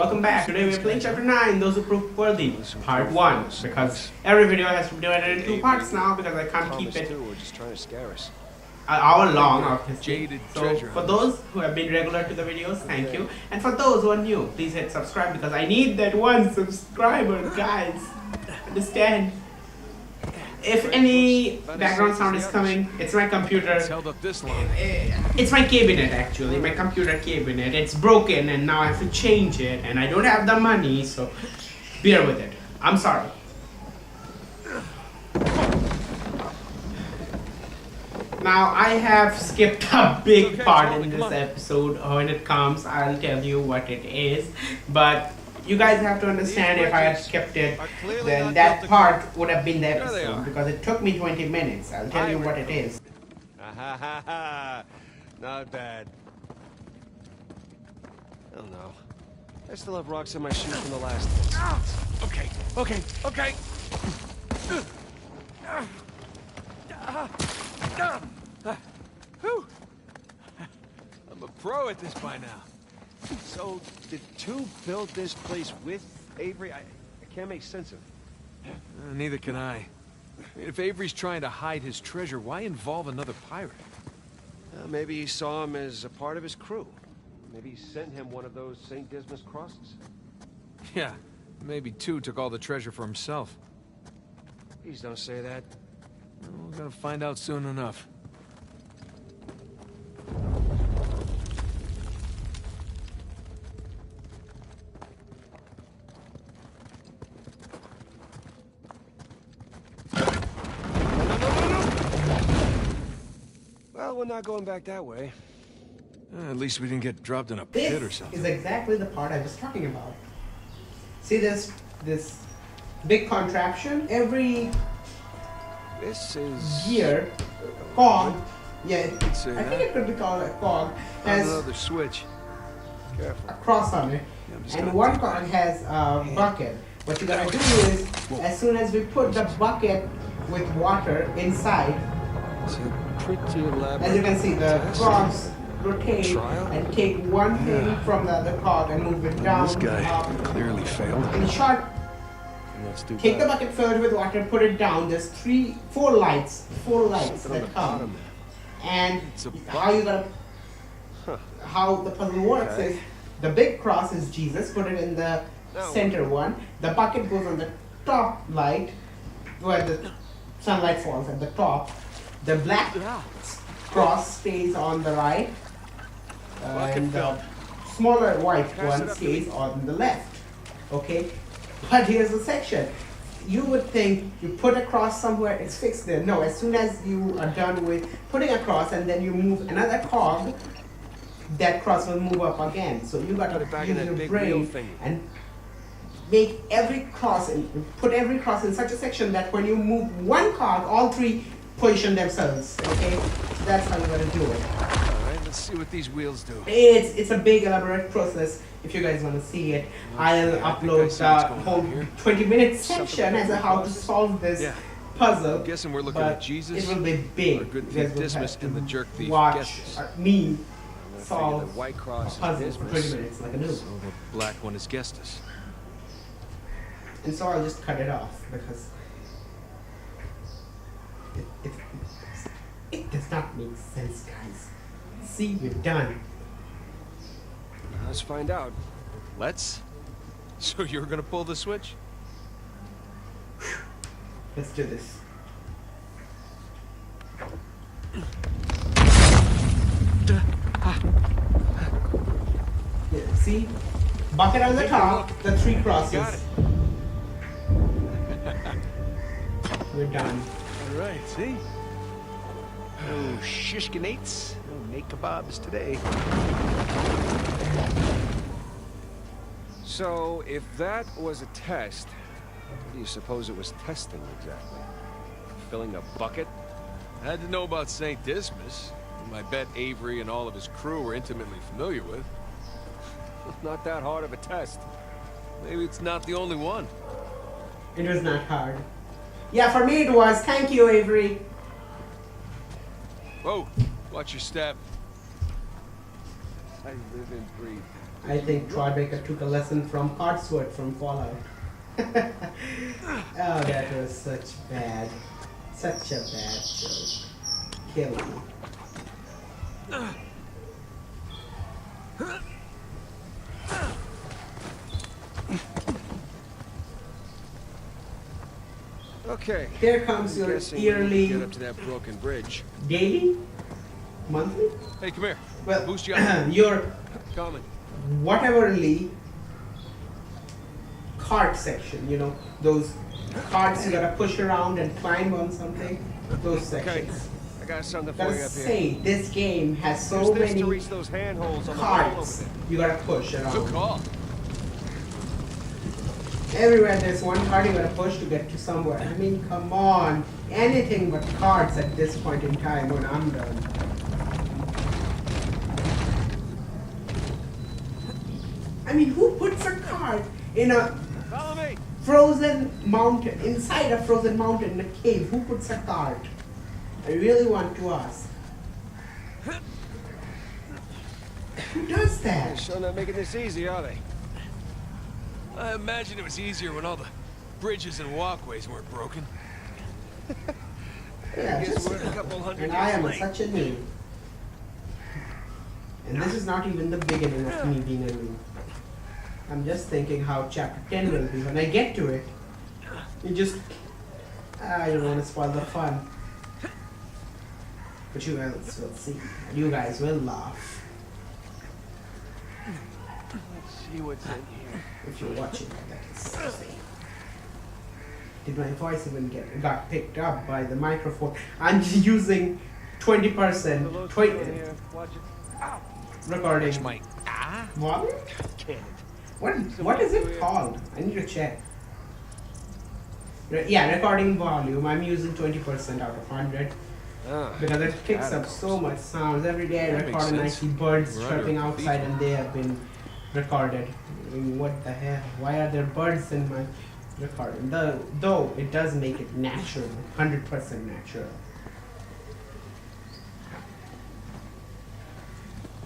Welcome back. Today we're playing Chapter 9, Those Who Prove Worthy, Part 1. Because every video has to be divided in 2 parts now because I can't keep it We're just trying to scare us. an hour long, obviously. So for those who have been regular to the videos, thank you. And for those who are new, please hit subscribe because I need that 1 subscriber, guys. Understand? If any background sound is coming, it's my computer. It's held up this long. It's my cabinet actually, my computer cabinet. It's broken and now I have to change it and I don't have the money, so bear with it. I'm sorry. Now I have skipped a big part in this episode. When it comes, I'll tell you what it is. But you guys have to understand, if I had skipped it, then that part would have been the episode because it took me 20 minutes. I'll tell you what it is. Not bad. Oh no. I still have rocks in my shoes from the last one. Okay. Whew. I'm a pro at this by now. So, did two build this place with Avery? I can't make sense of it. Neither can I. If Avery's trying to hide his treasure, why involve another pirate? Maybe he saw him as a part of his crew. Maybe he sent him one of those St. Dismas crosses. Yeah, maybe two took all the treasure for himself. Please don't say that. We're gonna find out soon enough. Well, we're not going back that way. At least we didn't get dropped in a pit or something. This is exactly the part I was talking about. See this big contraption? Every This is... gear, cog, yeah, I say think that. it could be called a cog, has Another switch. Careful. a cross on it, and one cog has a bucket. What you gotta do is, as soon as we put the bucket with water inside, It's a pretty elaborate... as you can see, the test. cogs rotate Trial? and take one thing from the other cog and move it down, This guy up. clearly failed. In short, Let's do take the that. bucket filled with water, put it down. There's four lights Something on that the come. bottom. And It's a how you gotta, Huh. how the puzzle works Okay. is, the big cross is Jesus, put it in the No. center one. The bucket goes on the top light, where the sunlight falls at the top. The black cross stays on the right, and the smaller white one stays on the left. Okay, but here's the section. You would think you put a cross somewhere, it's fixed there. No, as soon as you are done with putting a cross and then you move another cog, that cross will move up again. So you got Put it to back in use that your big brain wheel thing. and make every cross and put every cross in such a section that when you move one cog, all three position themselves. Okay, so that's how you got to do it. Alright, let's see what these wheels do. It's a big elaborate process. If you guys want to see it, I'll I think I upload see what's the going whole on here. 20-minute Something section like as to that how to process? solve this Yeah. puzzle. I'm guessing we're looking but at Jesus, it will be big. our good You thief guys will Dismas, have and the to jerk thief watch Gestus. me I'm gonna figure solve the white a cross is puzzle for 20 Dismas. minutes like a noob. So the black one is Gestus. And so I'll just cut it off because it does not make sense, guys. See, we're done. Let's find out. Let's? So you're gonna pull the switch? Let's do this. Yeah, see? Bucket on the top, the 3 crosses. Got it. We're done. Alright, see? Oh, shishkinates. Oh, make kebabs today. So, if that was a test, what do you suppose it was testing exactly? Filling a bucket? I had to know about St. Dismas, whom I bet Avery and all of his crew were intimately familiar with. Not that hard of a test. Maybe it's not the only one. It was not hard. Yeah, for me it was. Thank you, Avery. Whoa, watch your step. I live and breathe I think Troy Baker took a lesson from Hartsworth from Fallout. Oh, that was such a bad joke. Kill me. Okay. Here comes your Guessing we need to yearly, get up to that broken bridge. daily, monthly. Hey, come here. Well, Boost you up. your Coming. whateverly cart section. You know those carts you gotta push around and climb on something. Those Okay. sections. I got something for Gotta you up here. say, this game has so Use this many to reach those handholds on the wall over carts there. you gotta push Good around. call. Everywhere there's one card you gotta push to get to somewhere. I mean, come on. Anything but cards at this point in time when I'm done. I mean, who puts a card in a Follow me. frozen mountain, inside a frozen mountain in a cave? Who puts a card? I really want to ask. Who does They're that? sure not making this easy, are they? I imagine it was easier when all the bridges and walkways weren't broken. Yeah, I guess just, we're a couple hundred and I years am late. such a noob. And this is not even the beginning of me being a noob. I'm just thinking how chapter 10 will be. When I get to it, I don't want to spoil the fun. But you guys will see. And you guys will laugh. Let's see what's in here. If you're watching, that is. Did my voice even got picked up by the microphone? I'm using 20% Here, watch it. Ow! recording My volume? Can't. What is it called? I need to check. Yeah, recording volume. I'm using 20% out of 100 because it picks up so much sounds. Every day I That record makes and I sense. see birds We're under chirping a outside cathedral. and they have been recorded. I mean, what the hell? Why are there birds in my recording? Though it does make it natural, 100% natural.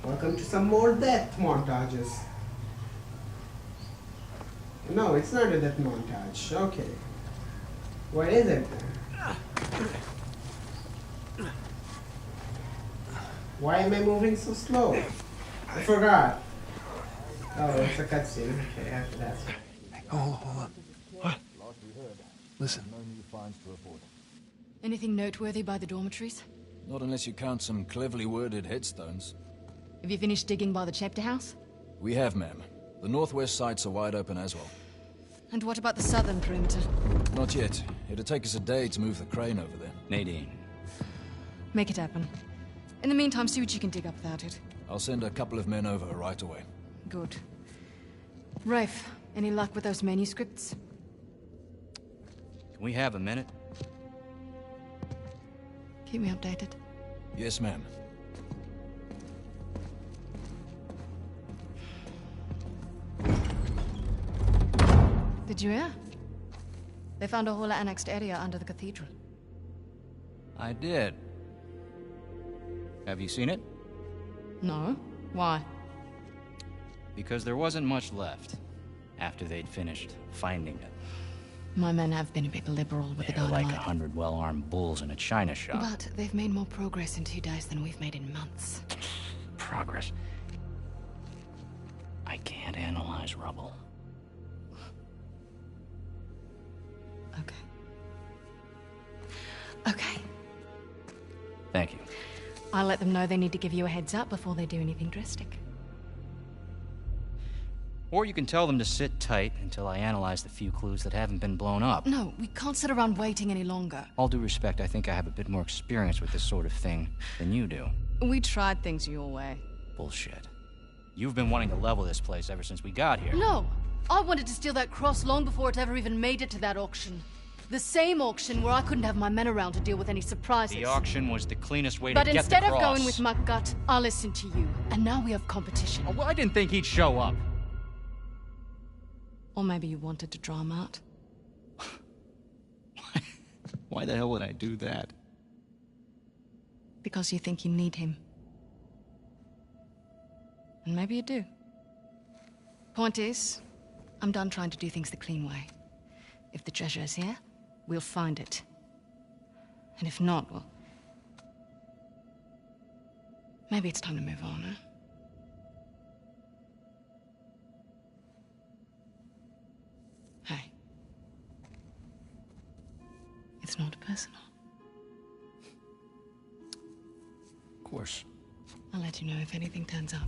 Welcome to some more death montages. No, it's not a death montage. Okay. What is it then? Why am I moving so slow? I forgot. Oh, it's a cutscene. Okay, I have to ask. Oh, hold on. What? Listen. Anything noteworthy by the dormitories? Not unless you count some cleverly worded headstones. Have you finished digging by the chapter house? We have, ma'am. The northwest sites are wide open as well. And what about the southern perimeter? Not yet. It'll take us a day to move the crane over there. Nadine, Make it happen. In the meantime, see what you can dig up without it. I'll send a couple of men over right away. Good. Rafe, any luck with those manuscripts? can we have a minute? Keep me updated. Yes, ma'am. Did you hear? They found a whole annexed area under the cathedral. I did. Have you seen it? No? Why? Because there wasn't much left after they'd finished finding it. My men have been a bit liberal with the They're like dynamite. 100 well-armed bulls in a china shop. But they've made more progress in 2 days than we've made in months. Progress. I can't analyze rubble. Okay. Okay. Thank you. I'll let them know they need to give you a heads up before they do anything drastic. Or you can tell them to sit tight until I analyze the few clues that haven't been blown up. No, we can't sit around waiting any longer. All due respect, I think I have a bit more experience with this sort of thing than you do. We tried things your way. Bullshit. You've been wanting to level this place ever since we got here. No! I wanted to steal that cross long before it ever even made it to that auction. The same auction where I couldn't have my men around to deal with any surprises. The auction was the cleanest way But to get the instead cross. of going with my gut, I listened to you. And now we have competition. Oh, well, I didn't think he'd show up. Or maybe you wanted to draw him out. Why the hell would I do that? Because you think you need him. And maybe you do. Point is, I'm done trying to do things the clean way. If the treasure is here, we'll find it. And if not, well... maybe it's time to move on, huh? Hey. It's not personal. Of course. I'll let you know if anything turns up.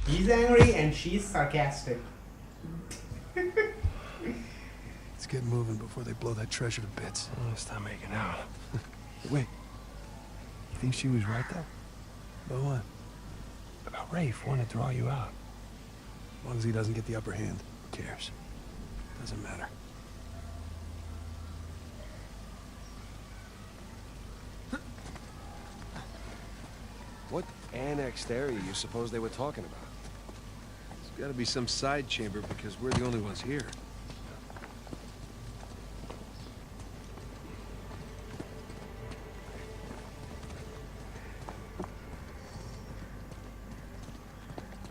He's angry and she's sarcastic. Let's get moving before they blow that treasure to bits. Oh, stop making out. Wait. You think she was right, though? About what? About Rafe wanting to draw you out. As long as he doesn't get the upper hand, who cares? Doesn't matter. What annexed area you suppose they were talking about? There's gotta be some side chamber because we're the only ones here.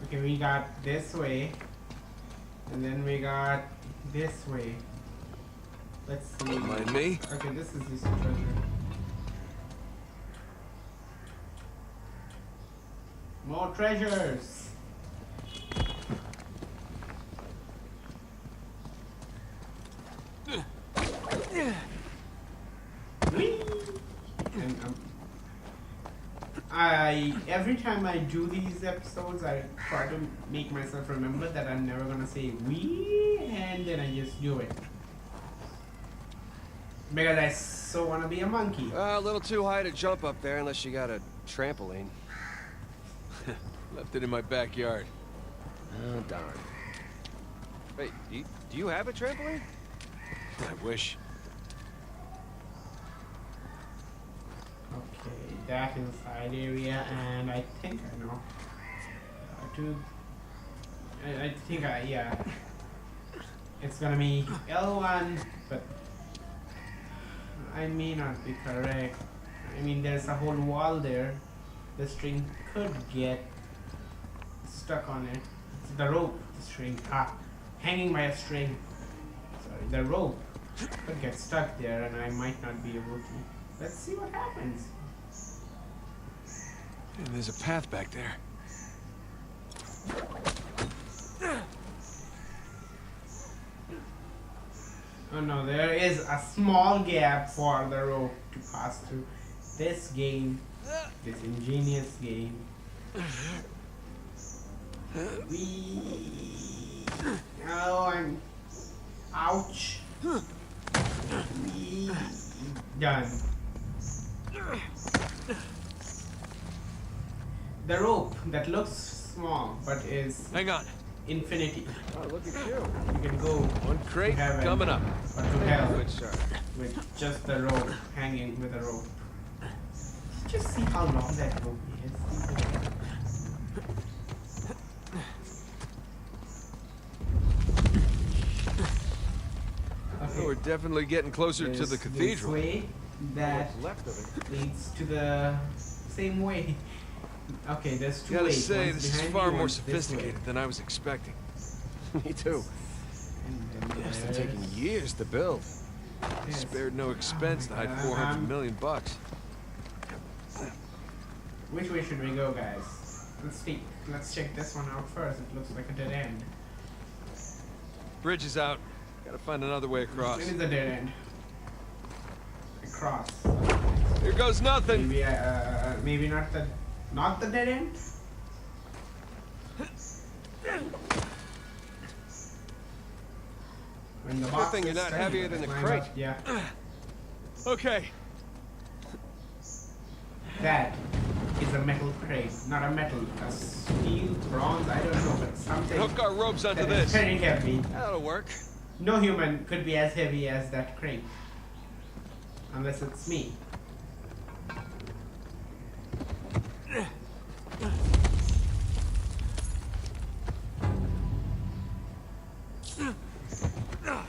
Okay, we got this way. And then we got this way. Let's see. Don't mind me. Okay, this is this treasure. More treasures. Whee! And every time I do these episodes, I try to make myself remember that I'm never gonna say "wee," and then I just do it because I so wanna be a monkey. A little too high to jump up there unless you got a trampoline. Left it in my backyard. Oh, darn. Wait, do you have a trampoline? I wish. Okay, that is the side area, and I think I know. I think yeah. It's gonna be L1, but I may not be correct. I mean, there's a whole wall there. The string could get stuck on it. It's the rope, the string. Hanging by a string. Sorry, the rope could get stuck there, and I might not be able to. Let's see what happens. Yeah, there's a path back there. Oh no, there is a small gap for the rope to pass through. This game, this ingenious game. Oh, I'm... ouch. Done. The rope that looks small but is Hang on. infinity. Oh, look at you. You can go One crate to heaven coming up. or to hell Good start. with just the rope, hanging with a rope. Just see how long that rope is. Oh, we're definitely getting closer to the cathedral. This way that What's left of it? leads to the same way. Okay, there's two Gotta ways. say, One's this is behind far me, more one's this way. sophisticated than I was expecting. Me too. And then Must have there's- taken years to build. Yes. Spared no expense to my hide God. 400 million bucks. Which way should we go, guys? Let's see. Let's check this one out first. It looks like a dead end. Bridge is out. Gotta find another way across. It is a dead end. Across. Here goes nothing. Maybe maybe not the dead end. When the box thing you're is not steady, heavier than the climb crate. up, yeah. Okay. That is a metal crate, not a metal, a steel, bronze, I don't know, but something Hook our ropes onto that is this. very heavy. That'll work. No human could be as heavy as that crate. Unless it's me.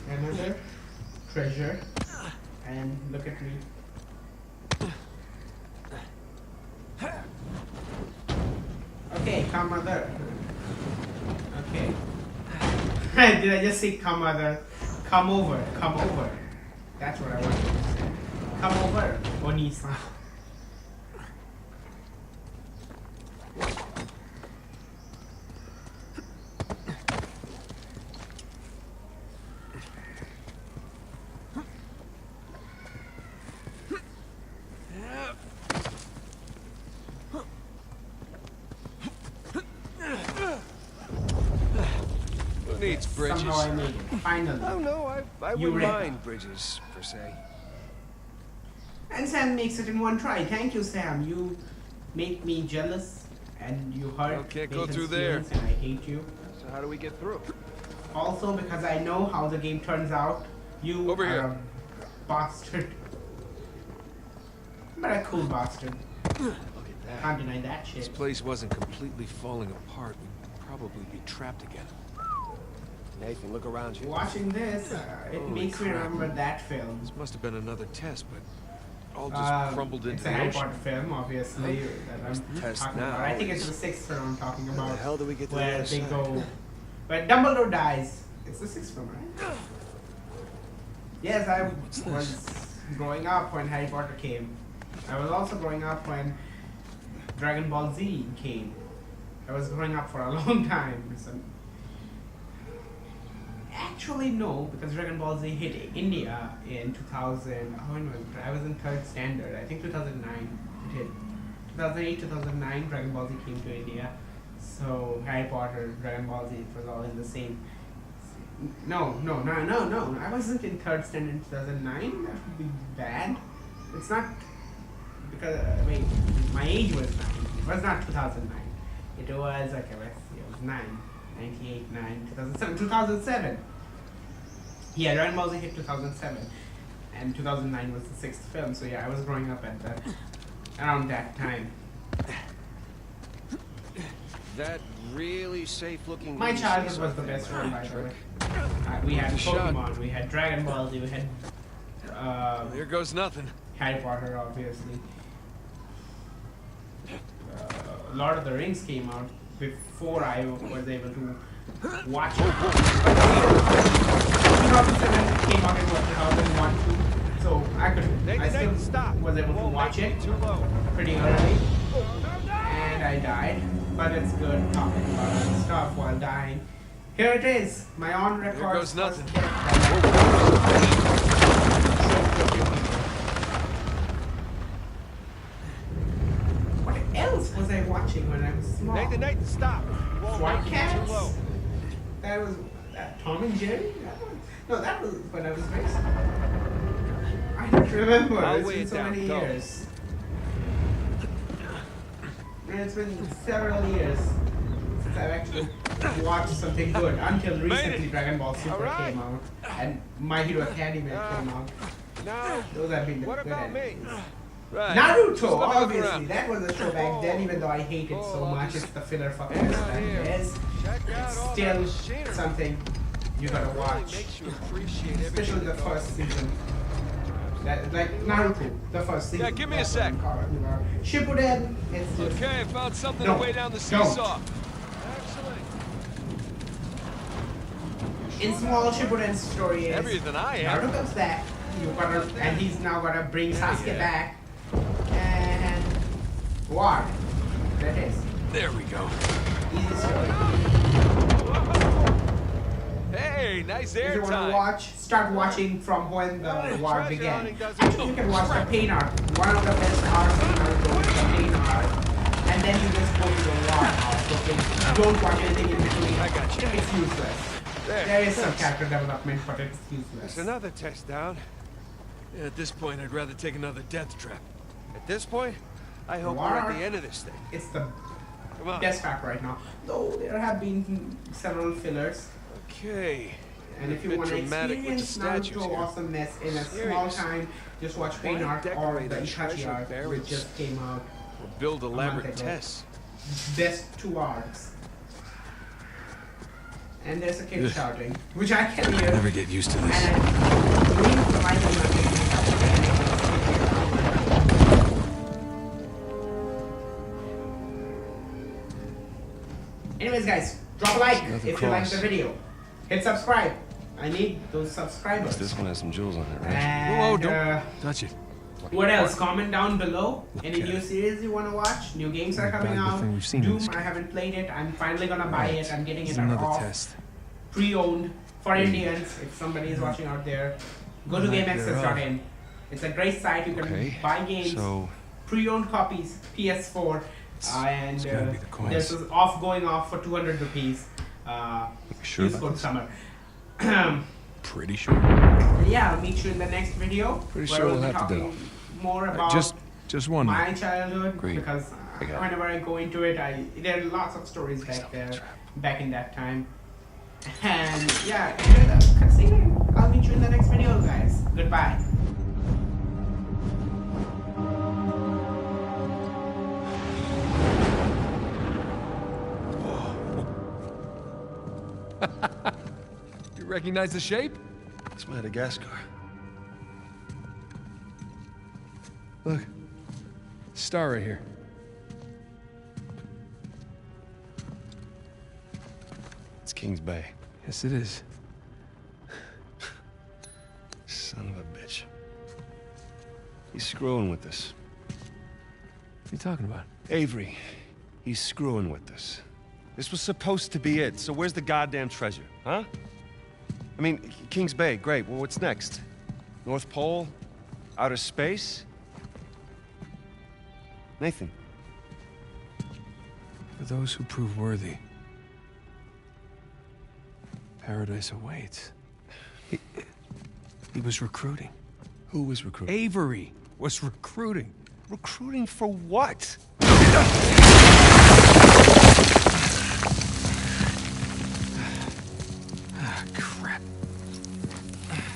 Another treasure. And look at me. come mother. Okay. Did I just say come mother? Come over, come over. That's what I wanted to say. Come over, Onisa. Who needs bridges? Somehow I made it. Finally. Oh no, I wouldn't Eureka. mind bridges per se. And Sam makes it in one try. Thank you, Sam. You make me jealous and you hurt Well, can't go Nathan's through there. feelings and I hate you. So how do we get through? Also, because I know how the game turns out, you Over are here. a bastard. But a cool bastard. Look at that. Can't deny that This shit. place wasn't completely falling apart. We'd probably be trapped again. Nathan, look around you. Watching this, it Holy makes me crap. remember that film. This must have been another test, but it all just crumbled into It's a the Harry ocean. Potter film, obviously, that I'm test talking now about. I think it's is- the sixth film I'm talking about. How the hell do we get to the where other they side? go, where Dumbledore dies. It's the sixth film, right? Yes, I was growing up when Harry Potter came. I was also growing up when Dragon Ball Z came. I was growing up for a long time. So actually, no, because Dragon Ball Z hit India in 2000. When was it? I was in third standard. I think 2009 it hit. 2008, 2009, Dragon Ball Z came to India. So Harry Potter, Dragon Ball Z, it was all in the same. No. I wasn't in third standard in 2009. That would be bad. It's not because wait, my age was 9. It was not 2009. It was okay. Let's see. It was 9, 98, 9, 2007, 2007. Yeah, Dragon Ball Z hit 2007, and 2009 was the sixth film. So yeah, I was growing up at that around that time. That really safe-looking. My childhood was the best one, by the way. We had Pokemon, we had Dragon Ball Z, we had There goes nothing. Harry Potter, obviously. Lord of the Rings came out before I was able to watch it. 2007 came out in what, 2001 too. So I still was able to watch it pretty early. And I died. But it's good talking about that stuff while dying. Here it is, my on record. There goes nothing. What else was I watching when I was small? Nathan, stop! White Cats? That was Tom and Jerry? That was when I was very small. I don't remember. I'll It's weigh been it so down. many Go. years. And it's been several years since I've actually watched something good. Until recently, Dragon Ball Super Alright. came out, and My Hero Academia came out. Now, Those have been the what good about me? animes. Right. Naruto, Just let me look obviously, around. that was a show back then, even though I hate it so I'll much. just It's the filler fucking hang best out that here. there is. Check out It's all still that machinery. something you gotta Really watch, makes you appreciate especially everything the that goes first season. That, like Naruto, the first season. Yeah, give me a That's what sec. I'm talking about. Shippuden, it's just Okay, I found something No, to weigh down the don't. seesaw. Excellent. in small Shippuden's story is Heavier than I am. Naruto comes back, and he's now gonna bring Sasuke back, and war. That is There we go. easy story. Hey, nice If you want to airtime. watch, start watching from when the war treasure began. hunting doesn't- Actually, you can watch the pain arc. One of the best arcs in Naruto is the pain arc. And then you just go to the war arc. Okay? You don't watch anything in between. I got you. It's useless. There is some character development, but it's useless. There's another test down. Yeah, at this point, I'd rather take another death trap. At this point, I hope we're at the end of this thing. It's the Come on. best track right now. Though there have been several fillers. Okay. And if A you bit want to dramatic with the experience statues Naruto here. awesomeness in a small Serious. time, just watch Pain Why Arc or decorate the a Itachi treasure arc, barrels? which just came out. Or build elaborate ago. tests. Best two arcs. And there's a kid shouting, which I can hear. Never get used to And this. I'm reading the mic on my face. Anyways, guys, drop a like Another if you like cross. the video. Hit subscribe. I need those subscribers. This one has some jewels on it, right? And, Whoa, don't touch it. what else? Comment down below. Any Okay. new series you want to watch? New games are coming Back the out. thing we've seen in Doom, this I game. haven't played it. I'm finally gonna buy it. I'm getting This it is another off. test. Pre-owned for Indians. If somebody is watching out there, go to Like GameAccess.in. It's a great site. You can Okay. buy games, So, pre-owned copies, PS4, and it's gotta be the coins. there's this off going off for 200 rupees. sure Use about code this? summer. pretty sure. Yeah, I'll meet you in the next video. Pretty where sure we'll we'll be have to do. talking more about Just one. my childhood Agreed. because I got it. whenever I go into it, there are lots of stories back there, back in that time. And yeah, enjoy the cutscene. I'll meet you in the next video, guys. Goodbye. You recognize the shape? It's Madagascar. Look. Star right here. It's Kings Bay. Yes, it is. Son of a bitch. He's screwing with us. What are you talking about? Avery, he's screwing with us. This was supposed to be it, so where's the goddamn treasure, huh? I mean, Kings Bay, great. Well, what's next? North Pole? Outer space? Nathan. For those who prove worthy, paradise awaits. He was recruiting. Who was recruiting? Avery was recruiting. Recruiting for what? Ah, crap.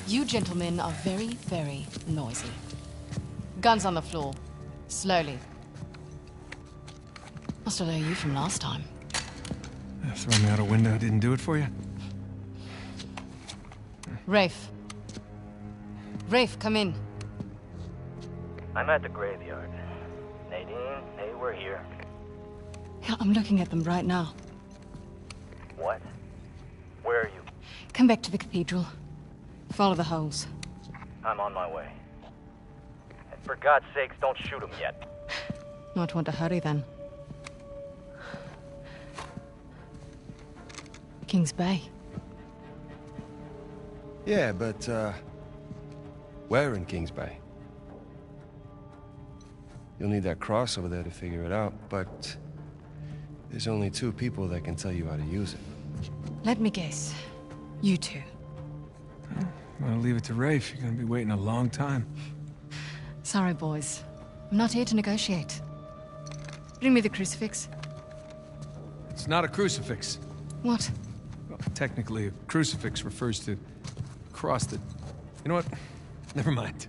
You gentlemen are very, very noisy. Guns on the floor. Slowly. Must have known you from last time. Throwing me out a window didn't do it for you? Rafe. Rafe, come in. I'm at the graveyard. Nadine, hey, we're here. Yeah, I'm looking at them right now. What? Where are you? Come back to the cathedral. Follow the holes. I'm on my way. And for God's sakes, don't shoot him yet. Not want to hurry then. Kings Bay. Yeah, but, where in Kings Bay? You'll need that cross over there to figure it out, but there's only 2 people that can tell you how to use it. Let me guess. You two. I'm gonna leave it to Rafe. You're gonna be waiting a long time. Sorry, boys. I'm not here to negotiate. Bring me the crucifix. It's not a crucifix. What? Well, technically, a crucifix refers to a cross that... You know what? Never mind.